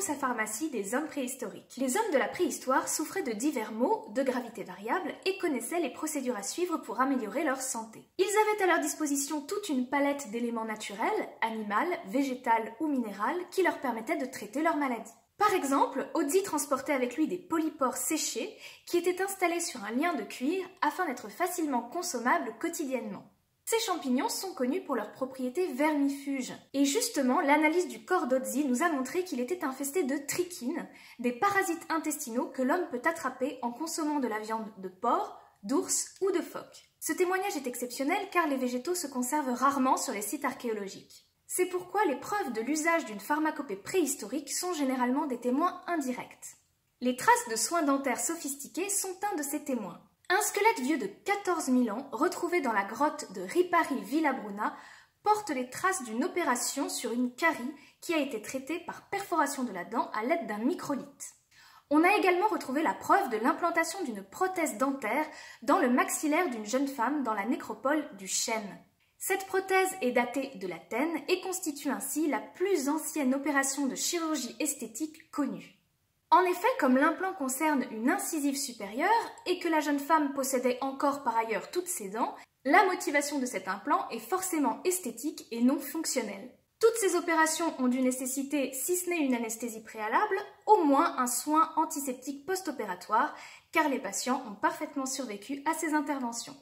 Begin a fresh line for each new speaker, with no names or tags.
sa pharmacie des hommes préhistoriques. Les hommes de la préhistoire souffraient de divers maux, de gravité variable, et connaissaient les procédures à suivre pour améliorer leur santé. Ils avaient à leur disposition toute une palette d'éléments naturels, animal, végétal ou minéral, qui leur permettaient de traiter leurs maladies. Par exemple, Odzi transportait avec lui des polypores séchés qui étaient installés sur un lien de cuir afin d'être facilement consommables quotidiennement. Ces champignons sont connus pour leurs propriétés vermifuges. Et justement, l'analyse du corps d'Odzi nous a montré qu'il était infesté de trichines, des parasites intestinaux que l'homme peut attraper en consommant de la viande de porc, d'ours ou de phoque. Ce témoignage est exceptionnel car les végétaux se conservent rarement sur les sites archéologiques. C'est pourquoi les preuves de l'usage d'une pharmacopée préhistorique sont généralement des témoins indirects. Les traces de soins dentaires sophistiqués sont un de ces témoins. Un squelette vieux de 14 000 ans, retrouvé dans la grotte de Ripari Villabruna, porte les traces d'une opération sur une carie qui a été traitée par perforation de la dent à l'aide d'un microlithe. On a également retrouvé la preuve de l'implantation d'une prothèse dentaire dans le maxillaire d'une jeune femme dans la nécropole du Chêne. Cette prothèse est datée de l'Athènes et constitue ainsi la plus ancienne opération de chirurgie esthétique connue. En effet, comme l'implant concerne une incisive supérieure et que la jeune femme possédait encore par ailleurs toutes ses dents, la motivation de cet implant est forcément esthétique et non fonctionnelle. Toutes ces opérations ont dû nécessiter, si ce n'est une anesthésie préalable, au moins un soin antiseptique post-opératoire, car les patients ont parfaitement survécu à ces interventions.